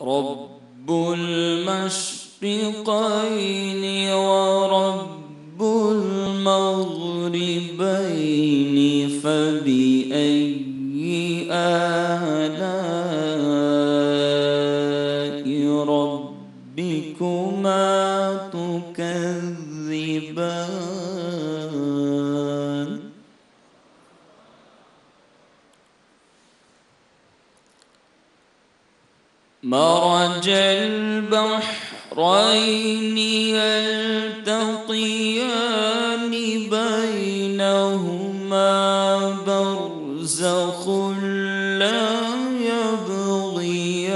رب المشرقين ورب المغربين فبأي آلاء ربكما تكذبان مرج البحرين يلتقيان بينهما برزخ لا يبغيان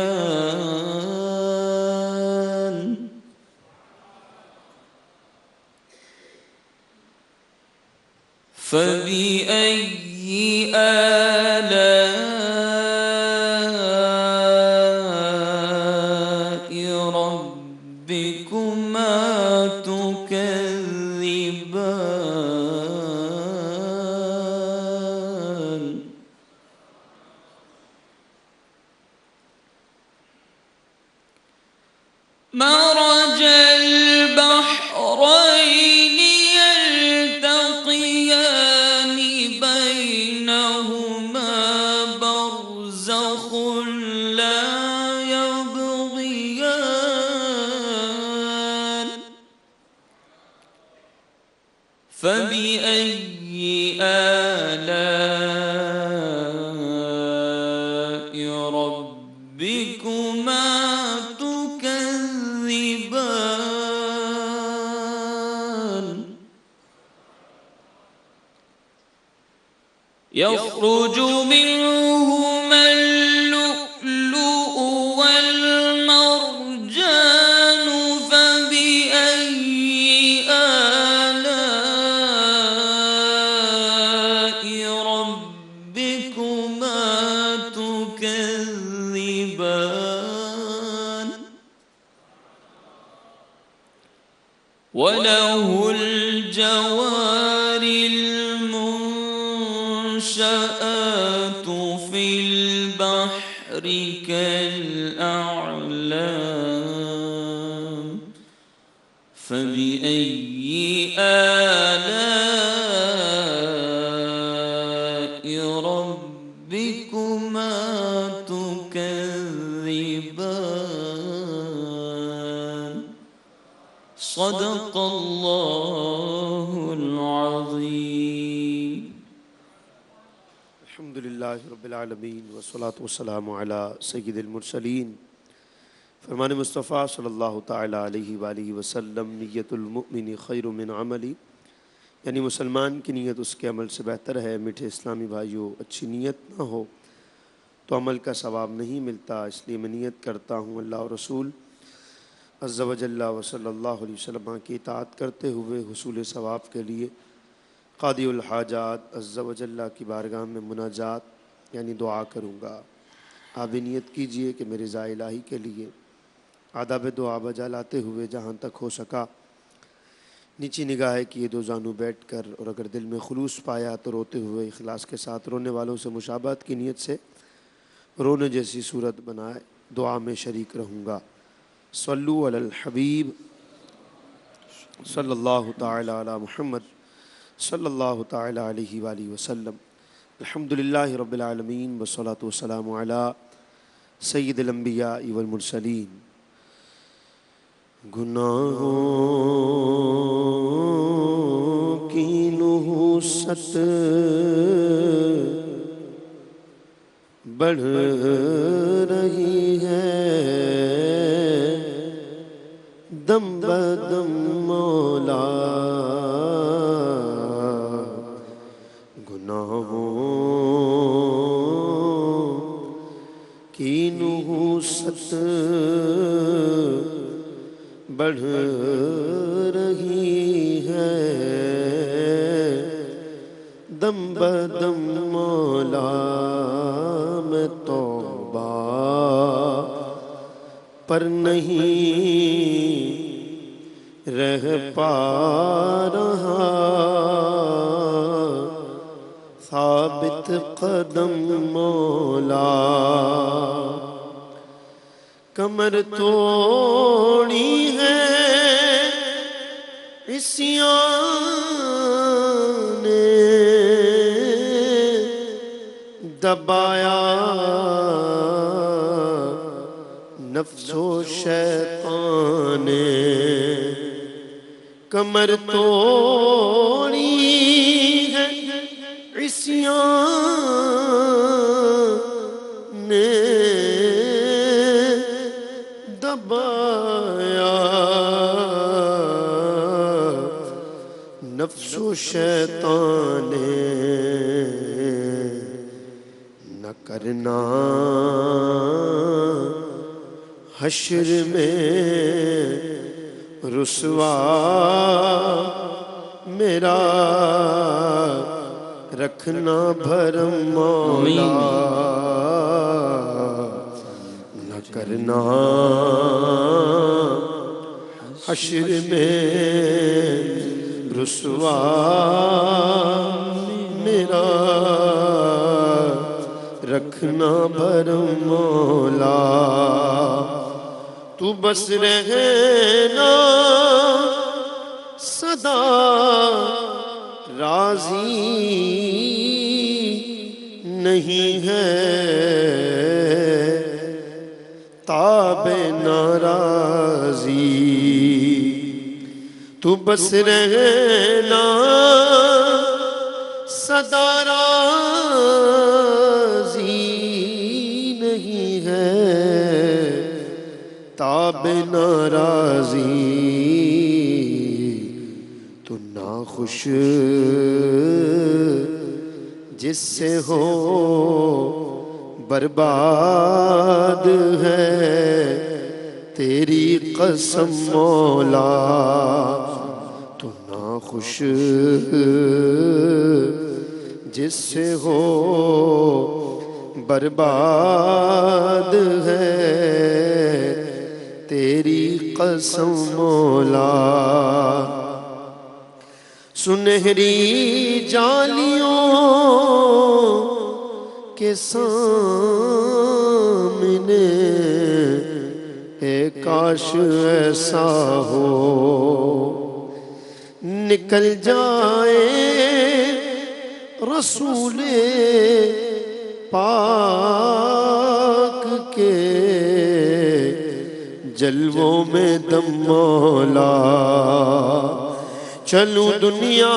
فبأي آلاء ربكما تكذبان مرج البحرين يلتقيان بينهما برزخ لا يبغيان فبأي آلاء ربكما تكذبان يخرج منهما اللؤلؤ والمرجان فبأي آلاء ربكما تكذبان وله الجوار المنشآت في البحر كالأعلام فبأي آلاء ربكما تكذبان صدق الله العظيم الحمد للہ رب العالمین والصلاة والسلام علی سید المرسلین فرمان مصطفیٰ صلی اللہ تعالیٰ علیہ وآلہ وسلم نیت المؤمن خیر من عملی یعنی مسلمان کی نیت اس کے عمل سے بہتر ہے۔ میٹھے اسلامی بھائیوں، اچھی نیت نہ ہو تو عمل کا ثواب نہیں ملتا، اس لیے میں نیت کرتا ہوں اللہ اور رسول عز و جل و صلی اللہ علیہ وسلم کی اطاعت کرتے ہوئے حصول ثواب کے لیے قاضی الحاجات عز و جل کی بارگاہ میں مناجات یعنی دعا کروں گا۔ آپ بھی نیت کیجئے کہ میرے رضا الہی کے لیے آداب دعا بجا لاتے ہوئے جہاں تک ہو سکا نیچی نگاہ کیے دو زانو بیٹھ کر، اور اگر دل میں خلوص پایا تو روتے ہوئے اخلاص کے ساتھ رونے والوں سے مشابہت کی نیت سے رونے جیسی صورت بنائے دعا میں شریک رہوں گا۔ صلو علی الحبیب صلی اللہ تعالی علی محمد صلی اللہ تعالی علیہ وآلہ وسلم۔ الحمدللہ رب العالمین والصلاة والسلام علی سید الانبیاء والمرسلین۔ گناہوں کی نحوست بڑھ رہی ہے، دم بدم مولا گناہوں کی نحوست بڑھ رہی ہے، دم بدم مولا میں توبہ پر نہیں رہ پا رہا، ثابت قدم مولا کمر توڑی ہے عصیان نے، دبایا نفس و شیطان نے، کمر توڑی ہے عصیان نے، دبایا نفس و شیطان نے، نہ کرنا حشر میں رسوا میرا، رکھنا بھرم مولا، نہ کرنا حشر میں رسوا میرا، رکھنا بھرم مولا، تو بس رہنا سدا راضی نہیں ہے، تاب ناراضی، تو بس رہنا سدا راضی نہیں ہے، تاب ناراضی، تو ناخوش جس سے ہو برباد ہے تیری قسم مولا، تو ناخوش جس سے ہو برباد ہے تیری قسم مولا، سنہری جالیوں کے سامنے اے کاش ایسا ہو، نکل جائے رسول پاک کے جلووں میں دم مولا، چلوں دنیا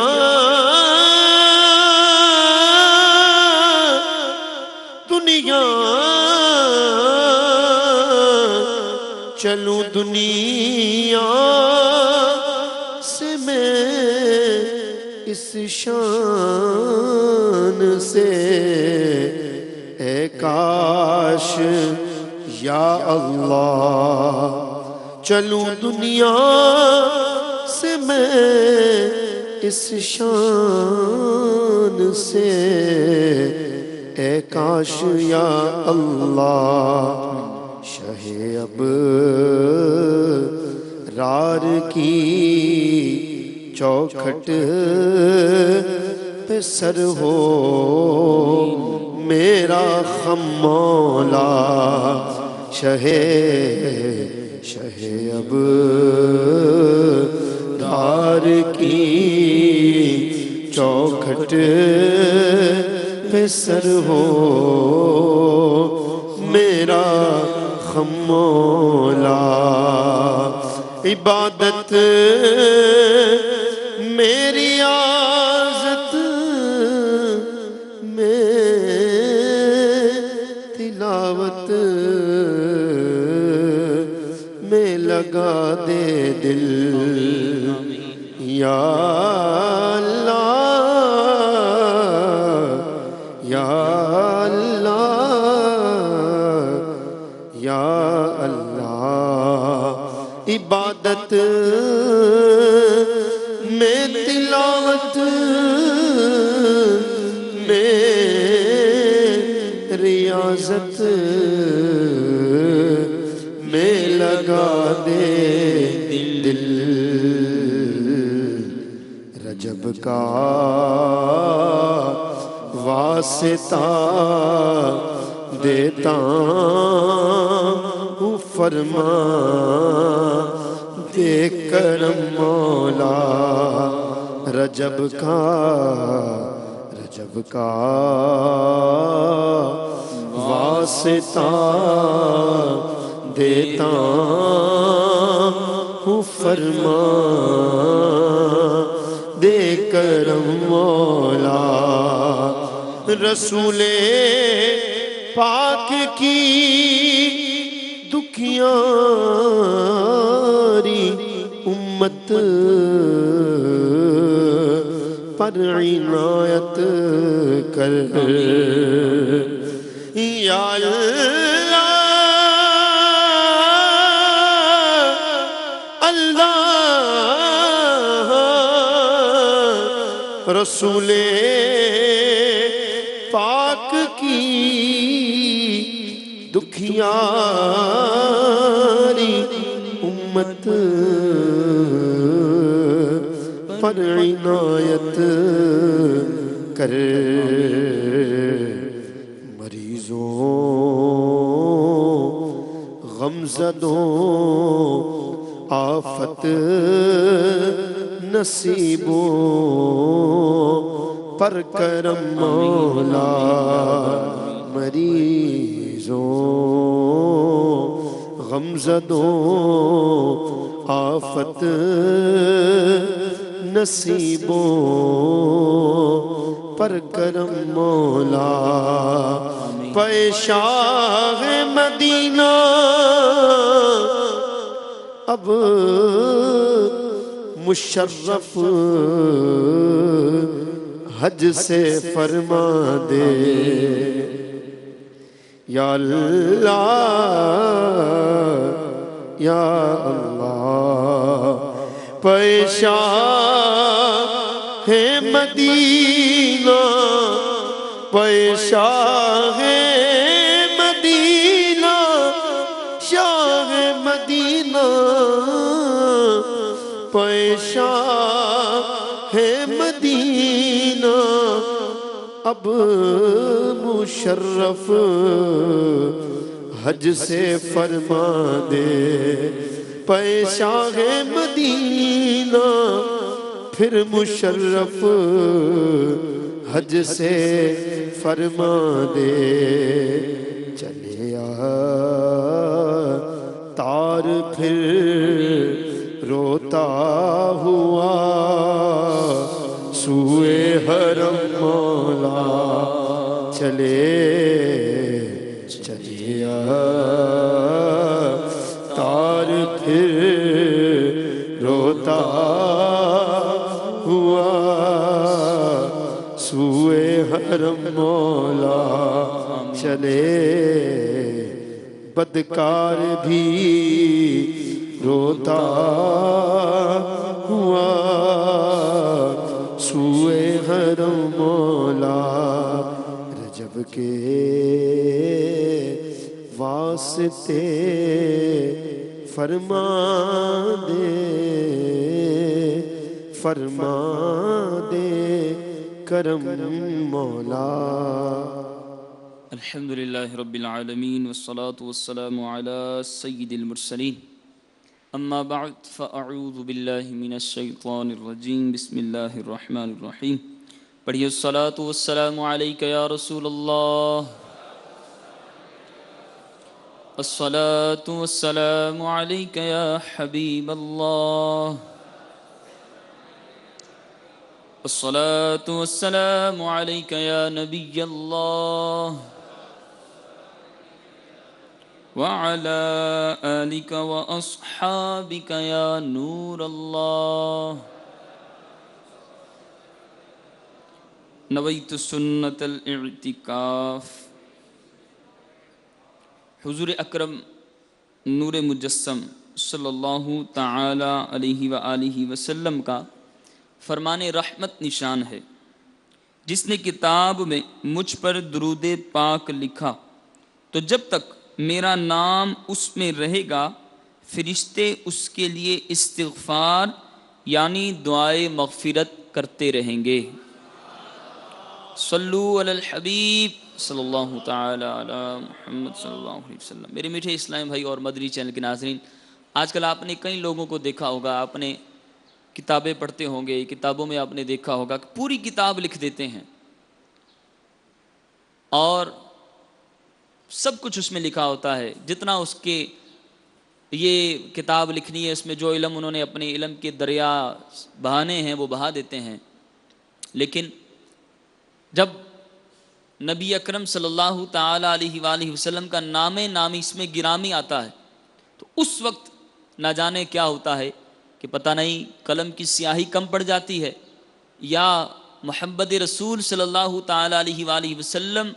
چلوں دنیا سے میں اس شان سے، اے کاش یا اللہ، چلوں دنیا سے میں اس شان سے، اے کاش یا اللہ، شہ ابرار کی چوکھٹ پہ سر ہو میرا خم مولا، شہ ابرار کی چوکھٹ پہ سر ہو میرا خم مولا، عبادت میری عازت میں تلاوت میں لگا دے دل، یا اللہ یا اللہ یا اللہ، عبادت میں تلاوت میں ریاضت میں لگا دے دل، رجب کا واسطہ دیتا ہوں فرما دے کرم مولا، رجب کا واسطہ دیتا ہوں، فرما دے کرم مولا، رسول پاک کی دکھیاری امت پر عنایت کر، یا اللہ اللہ، رسول پاک کی دکھیاری امت پر عنایت کر، مریضوں غمزدوں آفت نصیبوں پر کرم مولا، مریضوں غمزدوں آفت نصیبوں پر کرم مولا، پے شاہ مدینہ اب مشرف حج سے فرما دے، یا اللہ یا اللہ، پے شاہ مدینہ، پے شاہ مدینہ، شاہ مدینہ، پے شاہ مدینہ اب مشرف حج سے فرما دے، پے شاہ مدینہ پھر مشرف حج سے فرما دے، چلے آ تار پھر روتا ہوا سوئے حرم مولا، چلے تار پھر روتا ہوا سوئے حرم مولا، چلے بدکار بھی روتا ہوا سوئے حرم مولا، رجب کے واسطے فرما دے کرم مولا۔ الحمدللہ رب العالمین والصلاة والسلام على سید المرسلین، اما بعد فاعوذ باللہ من الشیطان الرجیم، بسم اللہ الرحمن الرحیم۔ پڑھیے الصلاة والسلام علیک یا رسول اللہ، الصلاة والسلام علیک یا حبیب اللہ، الصلاة والسلام علیک یا نبی اللہ، وعلى آلك وأصحابك يا نور الله۔ نویت سنت الاعتکاف، حضور اکرم نور مجسم صلی اللہ تعالی علیہ وآلہ وسلم کا فرمان رحمت نشان ہے، جس نے کتاب میں مجھ پر درود پاک لکھا تو جب تک میرا نام اس میں رہے گا فرشتے اس کے لیے استغفار یعنی دعائے مغفرت کرتے رہیں گے۔ صلو علی الحبیب صلی اللہ تعالی علی محمد صلی اللہ علیہ وسلم۔ میرے میٹھے اسلام بھائی اور مدنی چینل کے ناظرین، آج کل آپ نے کئی لوگوں کو دیکھا ہوگا، آپ نے کتابیں پڑھتے ہوں گے، کتابوں میں آپ نے دیکھا ہوگا کہ پوری کتاب لکھ دیتے ہیں اور سب کچھ اس میں لکھا ہوتا ہے، جتنا اس کے یہ کتاب لکھنی ہے، اس میں جو علم انہوں نے اپنے علم کے دریا بہانے ہیں وہ بہا دیتے ہیں۔ لیکن جب نبی اکرم صلی اللہ تعالی علیہ وآلہ وسلم کا نام نامی اس میں گرامی آتا ہے تو اس وقت نہ جانے کیا ہوتا ہے کہ پتہ نہیں قلم کی سیاہی کم پڑ جاتی ہے یا محمد رسول صلی اللہ تعالی علیہ وآلہ وسلم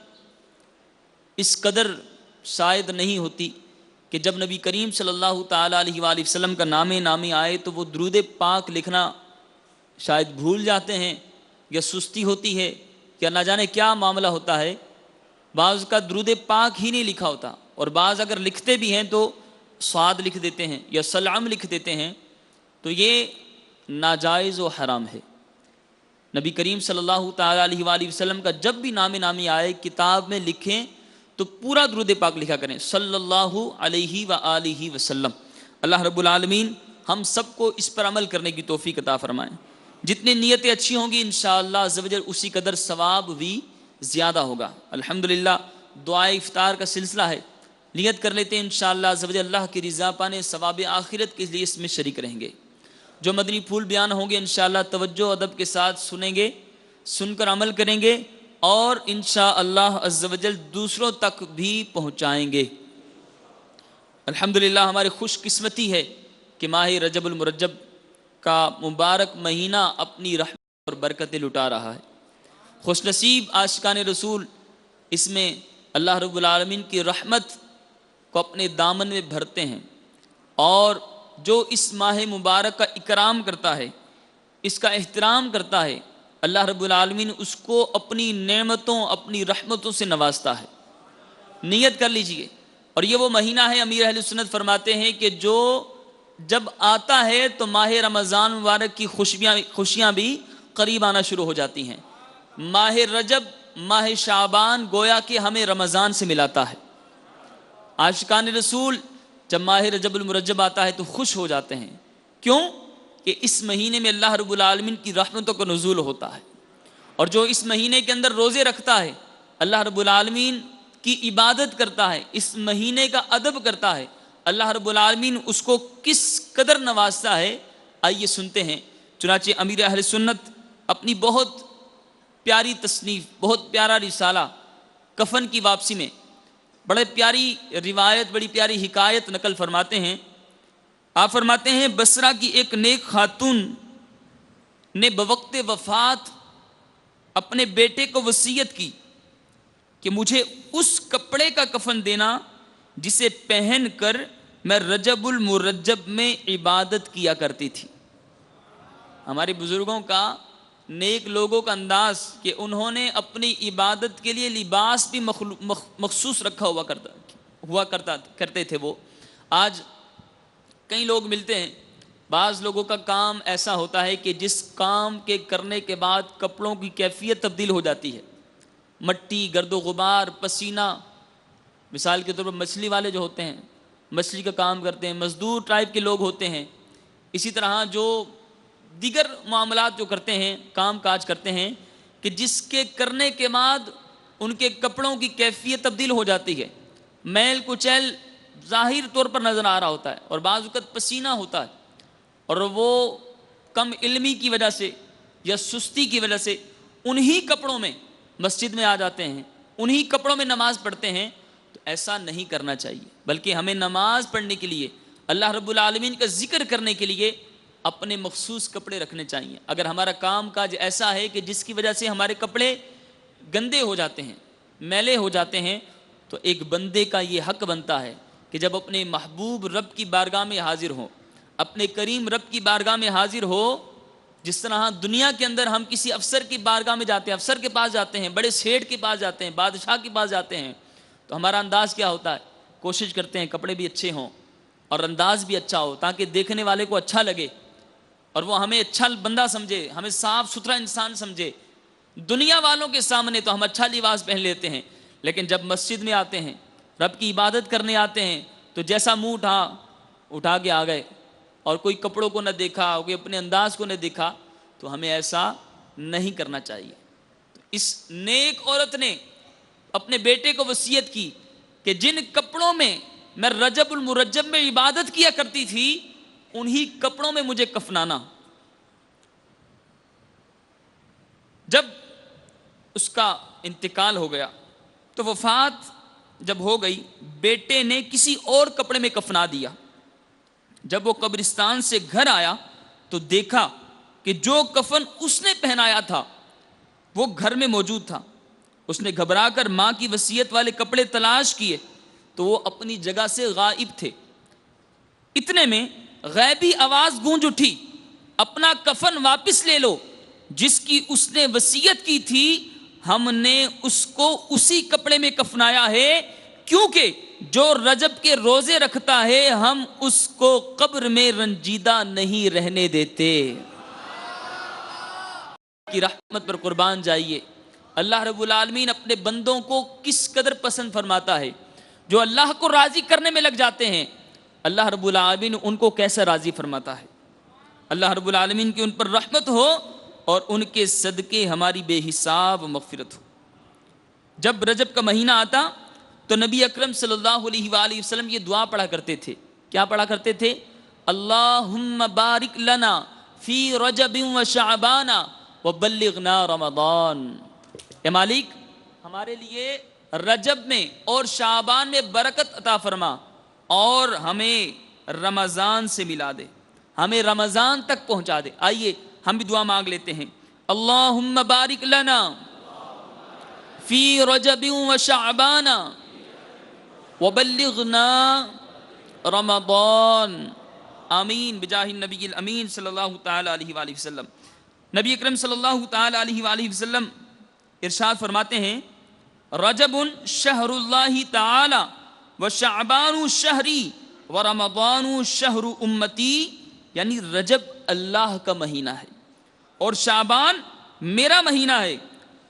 اس قدر شاید نہیں ہوتی کہ جب نبی کریم صلی اللہ تعالی علیہ وآلہ وسلم کا نام نامی آئے تو وہ درود پاک لکھنا شاید بھول جاتے ہیں یا سستی ہوتی ہے یا نہ جانے کیا معاملہ ہوتا ہے۔ بعض کا درود پاک ہی نہیں لکھا ہوتا، اور بعض اگر لکھتے بھی ہیں تو صاد لکھ دیتے ہیں یا سلام لکھ دیتے ہیں، تو یہ ناجائز و حرام ہے۔ نبی کریم صلی اللہ تعالی علیہ وآلہ وسلم کا جب بھی نام نامی آئے کتاب میں لکھیں تو پورا درود پاک لکھا کریں، صلی اللہ علیہ وآلہ وسلم۔ اللہ رب العالمین ہم سب کو اس پر عمل کرنے کی توفیق عطا فرمائیں۔ جتنی نیتیں اچھی ہوں گی انشاءاللہ عز و جل اسی قدر ثواب بھی زیادہ ہوگا۔ الحمدللہ دعائے افطار کا سلسلہ ہے، نیت کر لیتے ہیں انشاءاللہ عز و جل اللہ کی رضا پانے، ثواب آخرت کے لیے اس میں شریک رہیں گے۔ جو مدنی پھول بیان ہوں گے انشاءاللہ توجہ ادب کے ساتھ سنیں گے، سن کر عمل کریں گے اور انشاءاللہ عز و جل دوسروں تک بھی پہنچائیں گے۔ الحمدللہ ہماری خوش قسمتی ہے کہ ماہ رجب المرجب کا مبارک مہینہ اپنی رحمت اور برکتیں لٹا رہا ہے۔ خوش نصیب عاشقان رسول اس میں اللہ رب العالمین کی رحمت کو اپنے دامن میں بھرتے ہیں، اور جو اس ماہ مبارک کا اکرام کرتا ہے، اس کا احترام کرتا ہے، اللہ رب العالمین اس کو اپنی نعمتوں اپنی رحمتوں سے نوازتا ہے۔ نیت کر لیجئے۔ اور یہ وہ مہینہ ہے، امیر اہل سنت فرماتے ہیں کہ جو جب آتا ہے تو ماہ رمضان مبارک کی خوشیاں بھی قریب آنا شروع ہو جاتی ہیں۔ ماہ رجب ماہ شعبان گویا کہ ہمیں رمضان سے ملاتا ہے۔ عاشقان رسول جب ماہ رجب المرجب آتا ہے تو خوش ہو جاتے ہیں، کیوں کہ اس مہینے میں اللہ رب العالمین کی رحمتوں کا نزول ہوتا ہے۔ اور جو اس مہینے کے اندر روزے رکھتا ہے، اللہ رب العالمین کی عبادت کرتا ہے، اس مہینے کا ادب کرتا ہے، اللہ رب العالمین اس کو کس قدر نوازتا ہے، آئیے سنتے ہیں۔ چنانچہ امیر اہل سنت اپنی بہت پیاری تصنیف، بہت پیارا رسالہ کفن کی واپسی میں بڑے پیاری روایت، بڑی پیاری حکایت نقل فرماتے ہیں۔ آپ فرماتے ہیں بصرہ کی ایک نیک خاتون نے بوقت وفات اپنے بیٹے کو وصیت کی کہ مجھے اس کپڑے کا کفن دینا جسے پہن کر میں رجب المرجب میں عبادت کیا کرتی تھی۔ ہمارے بزرگوں کا، نیک لوگوں کا انداز کہ انہوں نے اپنی عبادت کے لیے لباس بھی مخصوص رکھا ہوا کرتے تھے۔ وہ آج کئی لوگ ملتے ہیں، بعض لوگوں کا کام ایسا ہوتا ہے کہ جس کام کے کرنے کے بعد کپڑوں کی کیفیت تبدیل ہو جاتی ہے، مٹی، گرد و غبار، پسینہ۔ مثال کے طور پر مچھلی والے جو ہوتے ہیں، مچھلی کا کام کرتے ہیں، مزدور ٹائپ کے لوگ ہوتے ہیں، اسی طرح جو دیگر معاملات جو کرتے ہیں، کام کاج کرتے ہیں، کہ جس کے کرنے کے بعد ان کے کپڑوں کی کیفیت تبدیل ہو جاتی ہے، میل کچیل ظاہر طور پر نظر آ رہا ہوتا ہے، اور بعض وقت پسینہ ہوتا ہے، اور وہ کم علمی کی وجہ سے یا سستی کی وجہ سے انہی کپڑوں میں مسجد میں آ جاتے ہیں، انہی کپڑوں میں نماز پڑھتے ہیں۔ تو ایسا نہیں کرنا چاہیے، بلکہ ہمیں نماز پڑھنے کے لیے، اللہ رب العالمین کا ذکر کرنے کے لیے اپنے مخصوص کپڑے رکھنے چاہیے۔ اگر ہمارا کام کاج ایسا ہے کہ جس کی وجہ سے ہمارے کپڑے گندے ہو جاتے ہیں، میلے ہو جاتے ہیں، تو ایک بندے کا یہ حق بنتا ہے کہ جب اپنے محبوب رب کی بارگاہ میں حاضر ہو، اپنے کریم رب کی بارگاہ میں حاضر ہو، جس طرح دنیا کے اندر ہم کسی افسر کی بارگاہ میں جاتے ہیں، افسر کے پاس جاتے ہیں، بڑے سیٹھ کے پاس جاتے ہیں، بادشاہ کے پاس جاتے ہیں، تو ہمارا انداز کیا ہوتا ہے؟ کوشش کرتے ہیں کپڑے بھی اچھے ہوں اور انداز بھی اچھا ہو، تاکہ دیکھنے والے کو اچھا لگے اور وہ ہمیں اچھا بندہ سمجھے، ہمیں صاف ستھرا انسان سمجھے۔ دنیا والوں کے سامنے تو ہم اچھا لباس پہن لیتے ہیں، لیکن جب مسجد میں آتے ہیں، رب کی عبادت کرنے آتے ہیں، تو جیسا منہ اٹھا کے آ گئے اور کوئی کپڑوں کو نہ دیکھا، کوئی اپنے انداز کو نہ دیکھا، تو ہمیں ایسا نہیں کرنا چاہیے۔ اس نیک عورت نے اپنے بیٹے کو وصیت کی کہ جن کپڑوں میں میں رجب المرجب میں عبادت کیا کرتی تھی، انہی کپڑوں میں مجھے کفنانا۔ جب اس کا انتقال ہو گیا تو وفات جب ہو گئی، بیٹے نے کسی اور کپڑے میں کفنا دیا۔ جب وہ قبرستان سے گھر آیا تو دیکھا کہ جو کفن اس نے پہنایا تھا وہ گھر میں موجود تھا۔ اس نے گھبرا کر ماں کی وصیت والے کپڑے تلاش کیے تو وہ اپنی جگہ سے غائب تھے۔ اتنے میں غیبی آواز گونج اٹھی، اپنا کفن واپس لے لو، جس کی اس نے وصیت کی تھی ہم نے اس کو اسی کپڑے میں کفنایا ہے، کیونکہ جو رجب کے روزے رکھتا ہے ہم اس کو قبر میں رنجیدہ نہیں رہنے دیتے۔ کی رحمت پر قربان جائیے، اللہ رب العالمین اپنے بندوں کو کس قدر پسند فرماتا ہے۔ جو اللہ کو راضی کرنے میں لگ جاتے ہیں، اللہ رب العالمین ان کو کیسا راضی فرماتا ہے۔ اللہ رب العالمین کی ان پر رحمت ہو اور ان کے صدقے ہماری بے حساب مغفرت ہو۔ جب رجب کا مہینہ آتا تو نبی اکرم صلی اللہ علیہ وآلہ وسلم یہ دعا پڑھا کرتے تھے۔ کیا پڑھا کرتے تھے؟ اللہم بارک لنا فی رجب و شعبان وبلغنا رمضان۔ اے مالک، ہمارے لیے رجب میں اور شعبان میں برکت عطا فرما اور ہمیں رمضان سے ملا دے، ہمیں رمضان تک پہنچا دے۔ آئیے ہم بھی دعا مانگ لیتے ہیں۔ اللہم بارک لنا فی رجب و شعبان وبلغنا رمضان، آمین بجاہ النبی الامین صلی اللہ تعالی علیہ وآلہ وسلم۔ نبی اکرم صلی اللہ تعالی علیہ وآلہ وسلم ارشاد فرماتے ہیں، رجب شہر اللہ تعالی و شعبان شہری و رمضان شہر امتی، یعنی رجب اللہ کا مہینہ ہے اور شعبان میرا مہینہ ہے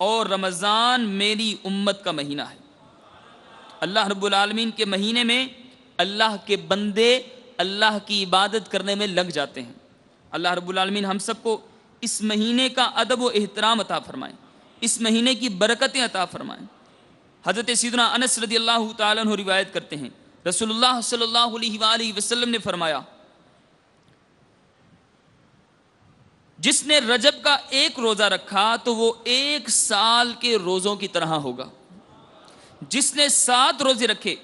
اور رمضان میری امت کا مہینہ ہے۔ اللہ رب العالمین کے مہینے میں اللہ کے بندے اللہ کی عبادت کرنے میں لگ جاتے ہیں۔ اللہ رب العالمین ہم سب کو اس مہینے کا ادب و احترام عطا فرمائیں، اس مہینے کی برکتیں عطا فرمائیں۔ حضرت سیدنا انس رضی اللہ تعالیٰ عنہ روایت کرتے ہیں، رسول اللہ صلی اللہ علیہ وآلہ وسلم نے فرمایا، جس نے رجب کا ایک روزہ رکھا تو وہ 1 سال کے روزوں کی طرح ہوگا۔ جس نے 7 روزے رکھے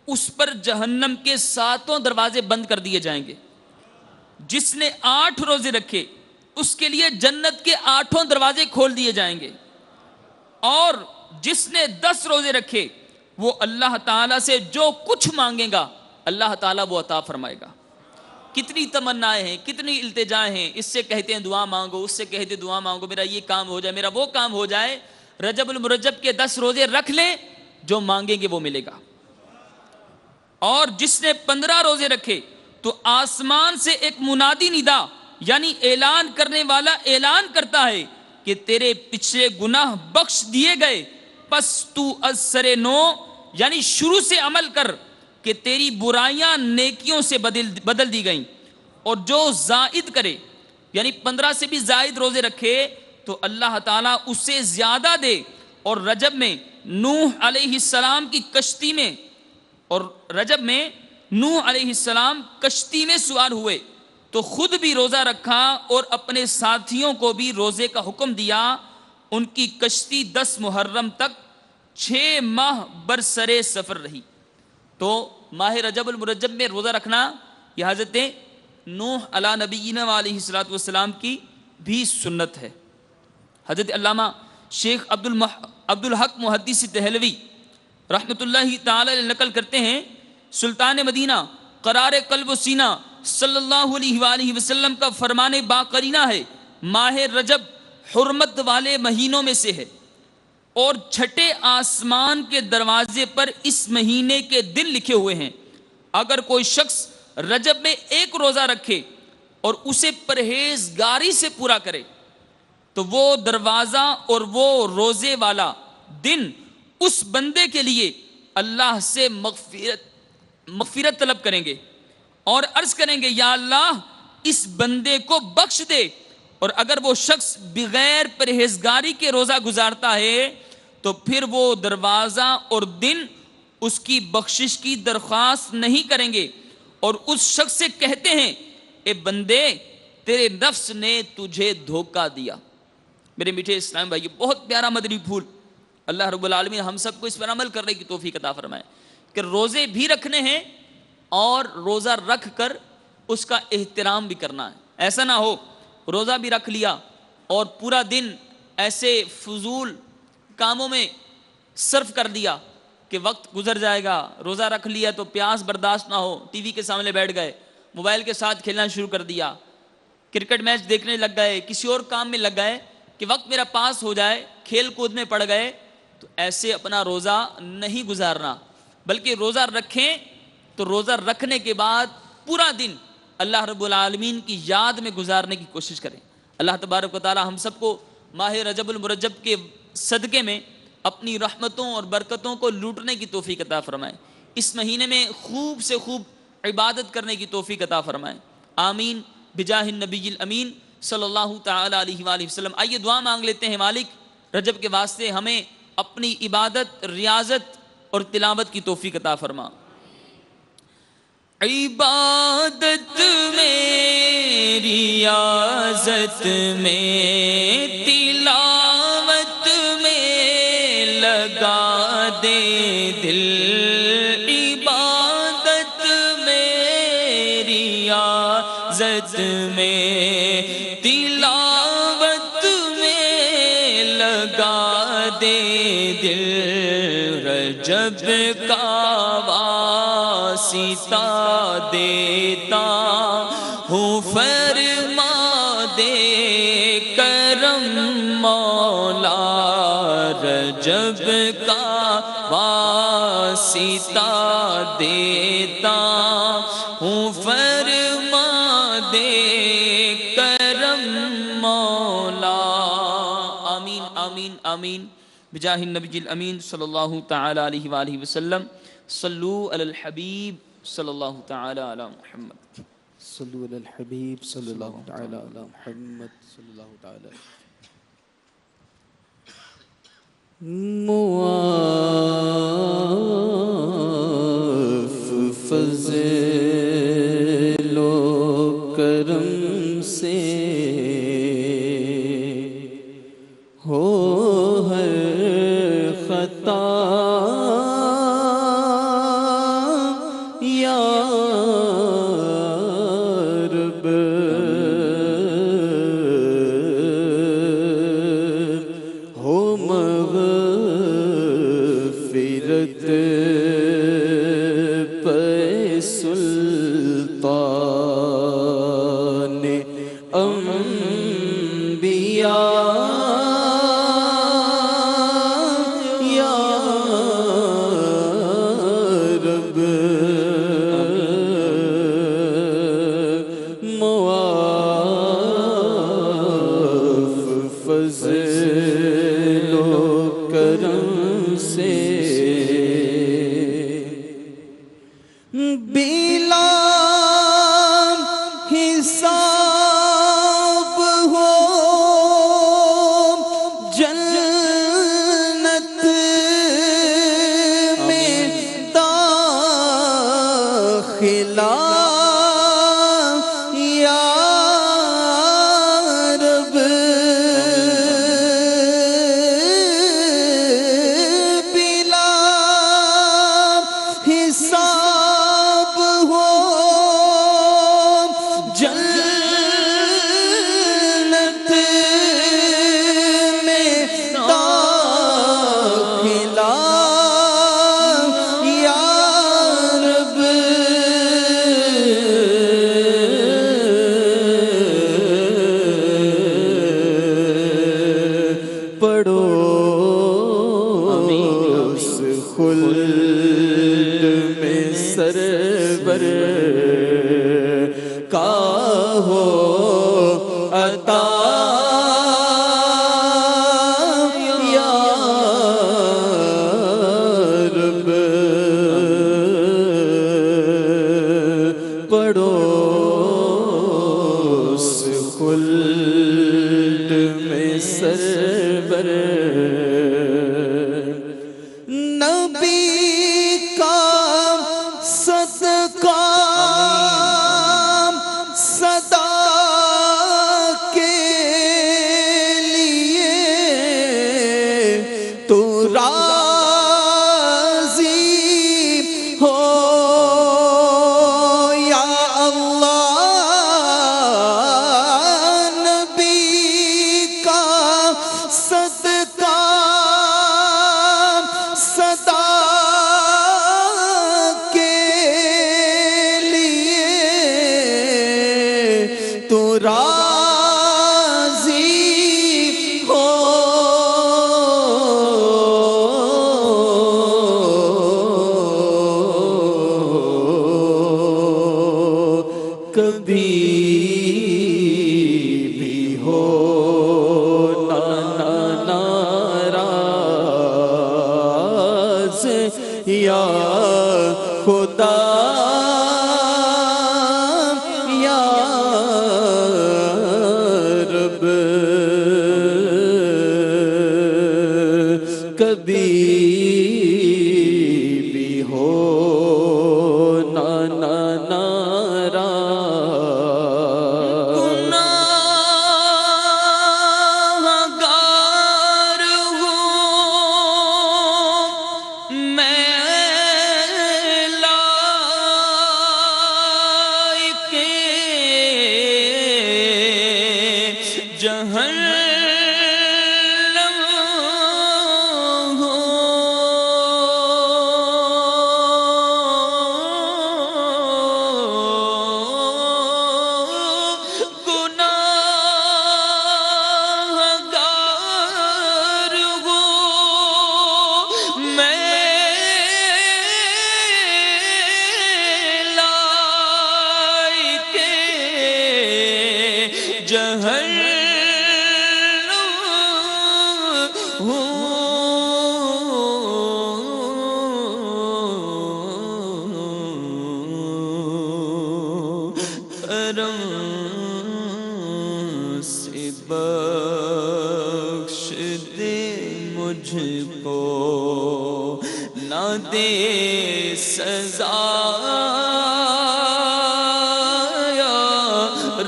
اس پر جہنم کے 7 دروازے بند کر دیے جائیں گے۔ جس نے 8 روزے رکھے اس کے لیے جنت کے 8 دروازے کھول دیے جائیں گے، اور جس نے 10 روزے رکھے وہ اللہ تعالیٰ سے جو کچھ مانگے گا اللہ تعالیٰ وہ عطا فرمائے گا۔ کتنی تمنائیں ہیں، کتنی التجائیں ہیں، اس سے کہتے ہیں دعا مانگو، اس سے کہتے ہیں دعا مانگو، میرا یہ کام ہو جائے، میرا وہ کام ہو جائے۔ رجب المرجب کے 10 روزے رکھ لیں، جو مانگیں گے وہ ملے گا۔ اور جس نے 15 روزے رکھے تو آسمان سے ایک منادی ندا، یعنی اعلان کرنے والا اعلان کرتا ہے کہ تیرے پچھلے گناہ بخش دیے گئے، پس تو از سر نو، یعنی شروع سے عمل کر کہ تیری برائیاں نیکیوں سے بدل دی گئیں۔ اور جو زائد کرے، یعنی 15 سے بھی زائد روزے رکھے تو اللہ تعالیٰ اسے زیادہ دے۔ اور رجب میں نوح علیہ السلام کی کشتی میں، اور رجب میں نوح علیہ السلام کشتی میں سوار ہوئے تو خود بھی روزہ رکھا اور اپنے ساتھیوں کو بھی روزے کا حکم دیا۔ ان کی کشتی 10 محرم تک 6 ماہ برسرے سفر رہی۔ تو ماہ رجب المرجب میں روزہ رکھنا یہ حضرت نوح علی نبینا علیہ الصلوۃ والسلام کی بھی سنت ہے۔ حضرت علامہ شیخ عبد الحق محدث دہلوی رحمۃ اللہ تعالی علیہ نقل کرتے ہیں، سلطان مدینہ قرار قلب و سینہ صلی اللہ علیہ وآلہ وسلم کا فرمان باقرینہ ہے، ماہ رجب حرمت والے مہینوں میں سے ہے، اور چھٹے آسمان کے دروازے پر اس مہینے کے دن لکھے ہوئے ہیں۔ اگر کوئی شخص رجب میں 1 روزہ رکھے اور اسے پرہیزگاری سے پورا کرے تو وہ دروازہ اور وہ روزے والا دن اس بندے کے لیے اللہ سے مغفرت طلب کریں گے اور عرض کریں گے یا اللہ اس بندے کو بخش دے، اور اگر وہ شخص بغیر پرہیزگاری کے روزہ گزارتا ہے تو پھر وہ دروازہ اور دن اس کی بخشش کی درخواست نہیں کریں گے، اور اس شخص سے کہتے ہیں اے بندے تیرے نفس نے تجھے دھوکہ دیا۔ میرے میٹھے اسلام بھائی، بہت پیارا مدنی پھول، اللہ رب العالمین ہم سب کو اس پر عمل کرنے کی توفیق عطا فرمائے کہ روزے بھی رکھنے ہیں اور روزہ رکھ کر اس کا احترام بھی کرنا ہے۔ ایسا نہ ہو روزہ بھی رکھ لیا اور پورا دن ایسے فضول کاموں میں صرف کر دیا کہ وقت گزر جائے گا، روزہ رکھ لیا تو پیاس برداشت نہ ہو، ٹی وی کے سامنے بیٹھ گئے، موبائل کے ساتھ کھیلنا شروع کر دیا، کرکٹ میچ دیکھنے لگ گئے، کسی اور کام میں لگ گئے کہ وقت میرا پاس ہو جائے، کھیل کود میں پڑ گئے، تو ایسے اپنا روزہ نہیں گزارنا، بلکہ روزہ رکھیں تو روزہ رکھنے کے بعد پورا دن اللہ رب العالمین کی یاد میں گزارنے کی کوشش کریں۔ اللہ تبارک و تعالی ہم سب کو ماہ رجب المرجب کے صدقے میں اپنی رحمتوں اور برکتوں کو لوٹنے کی توفیق عطا فرمائے، اس مہینے میں خوب سے خوب عبادت کرنے کی توفیق عطا فرمائے، آمین بجاہ النبی الامین صلی اللہ تعالی علیہ وآلہ وسلم۔ آئیے دعا مانگ لیتے ہیں، مالک رجب کے واسطے ہمیں اپنی عبادت، ریاضت اور تلاوت کی توفیق عطا فرما۔ عبادت میں، ریاضت میں، تلاوت میں لگا دے دل، عبادت میں، ریاضت میں، تلاوت میں لگا دے دل، رجب کا واسطہ دیتا ہوں، فرما دے کرم مولا، رجب کا واسطہ دیتا ہوں، فرما دے کرم مولا، آمین آمین آمین بجاہ النبی الامین صلی اللہ تعالی علیہ وآلہ وسلم۔ صلو علی الحبیب صلی اللہ تعالی علی محمد، صلو علی الحبیب صلی اللہ تعالی علی محمد صلی اللہ تعالی معاف فضل و کرم سے ہو ہر خطا یا رب، ہو مغفرت پہ سلطان انبیاء، یا رب معاف فضل و کرم سے بلا پڑوس خلد میں سرور نبی کا صدقہ صدا کے لیے تو راضی ہو یا اللہ، نبی کا صدقہ صدا کے لیے تو راضی ہو کبھی بھی ہو ناراض یا خدا یا رب، کبھی بھی ہو گناہگار ہوں میں لائق جہنم ہوں، گناہگار ہوں میں لائق جہنم ہوں۔ کرم سے بخش دے مجھ کو، نہ دے سزا یا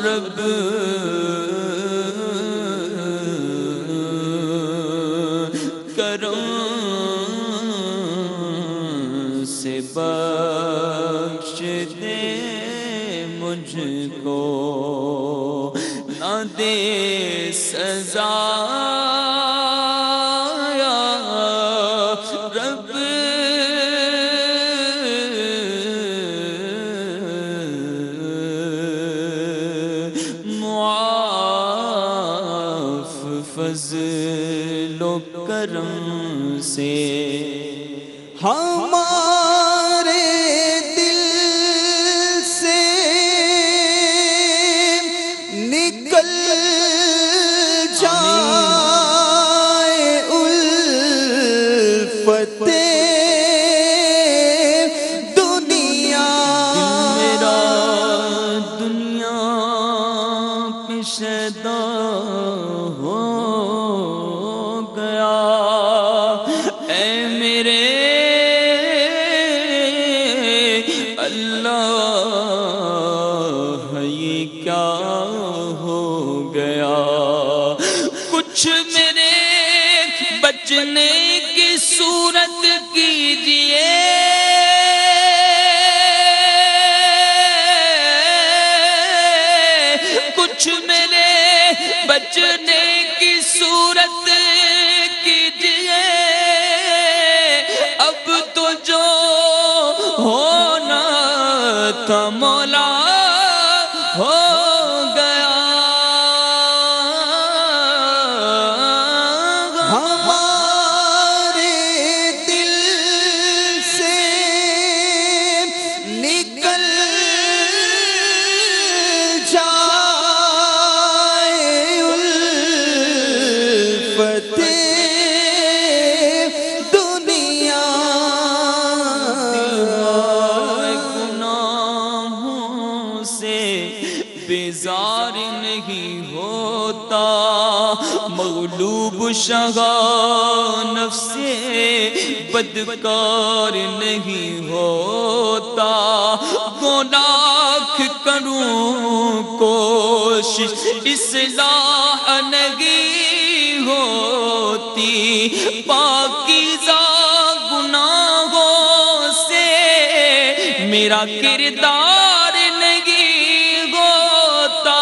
رب، کرم سے بخش دے مجھ کو، نہ دے سزا یا رب، معاف فضل و کرم سے ہمارے دل سے نکل جائے الفت دنیا، میرا دنیا پہ شیدا ہو گیا، اے میرے اللہ یہ کیا ہو گیا، کچھ میرے بچنے کی صورت کیجئے، کچھ میرے بچنے کی صورت کیجئے، اب تو جو ہونا تھا مولا ہو گیا، ہمارے دل سے نکل جائے الفت دنیا، گناہوں سے بیزار نہیں ہوتا، مغلوب شہ نفس سے بدکار نہیں ہوتا، لاکھ کروں کوشش اصلاح نہیں ہوتی، پاکیزہ گناہوں سے میرا کردار نہیں ہوتا،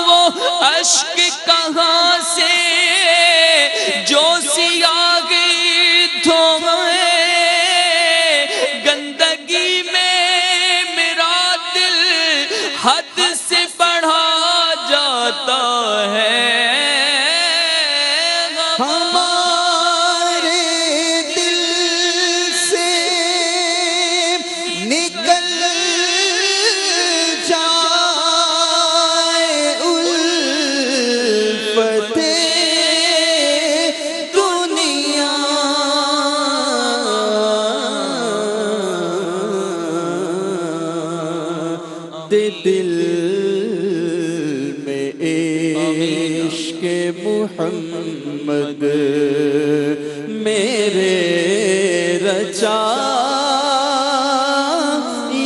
وہ اشک کہاں سے جو سیاہی دھوئے، گندگی میں میرا دل حد سے بڑھا جاتا ہے، ہمارے دل سے نکل جائے الفت دنیا، دے دل میں عشق محمد میرے رچا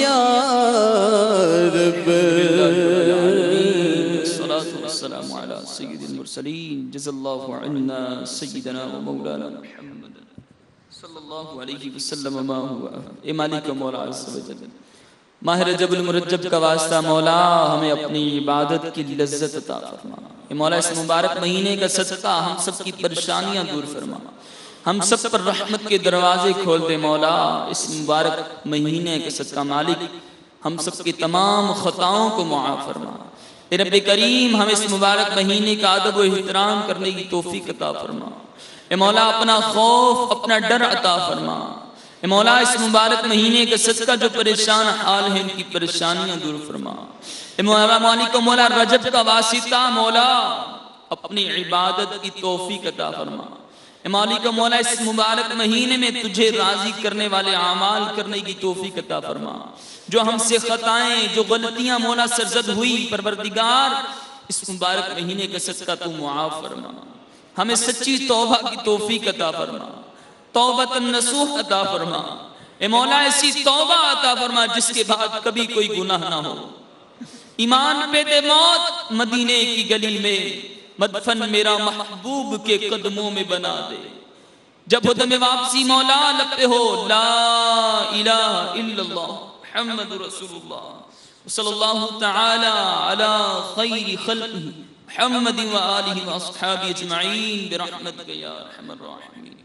یا رب۔ الصلاة والسلام على سید المرسلین، جزا اللہ عنا سیدنا و مولانا محمد صلی اللہ علیہ وسلم ما ہوا۔ اے مالک مولا عز و جل، ماہ رجب المرجب کا واسطہ مولا ہمیں اپنی عبادت کی لذت عطا فرما۔ اے مولا اس مبارک مہینے کا صدقہ ہم سب کی پریشانیاں دور فرما، ہم سب پر رحمت کے دروازے کھول دے مولا۔ اس مبارک مہینے کا صدقہ مالک ہم سب کی تمام خطاؤں کو معاف فرما۔ اے رب کریم ہمیں اس مبارک مہینے کا ادب و احترام کرنے کی توفیق عطا فرما۔ اے مولا اپنا خوف اپنا ڈر عطا فرما۔ اے مولا اس مبارک مہینے کا صدقہ جو پریشان حال ہیں ان کی پریشانیاں دور فرما۔ اے مولا مالک مولا رجب کا واسطہ مولا اپنی عبادت کی توفیق عطا فرما۔ اے مالک مولا اس مبارک مہینے میں تجھے راضی کرنے والے اعمال کرنے کی توفیق عطا فرما۔ جو ہم سے خطائیں جو غلطیاں مولا سرزد ہوئی پروردگار اس مبارک مہینے کا صدقہ تو معاف فرما، ہمیں سچی توبہ کی توفیق عطا فرما، توبۃ النصوح عطا فرما۔ اے مولا ایسی توبہ عطا فرما جس کے بعد کبھی کوئی گناہ نہ ہو، ایمان پہ دے موت مدینے کی گلی میں مدفن میرا محبوب کے قدموں میں بنا دے، جب ہو دم واپسی مولا لب پہ ہو لا الہ الا اللہ محمد رسول اللہ صلی اللہ تعالی علی خیر خلقہ محمد و آلہ و اصحابہ اجمعین برحمتک یا ارحم الراحمین۔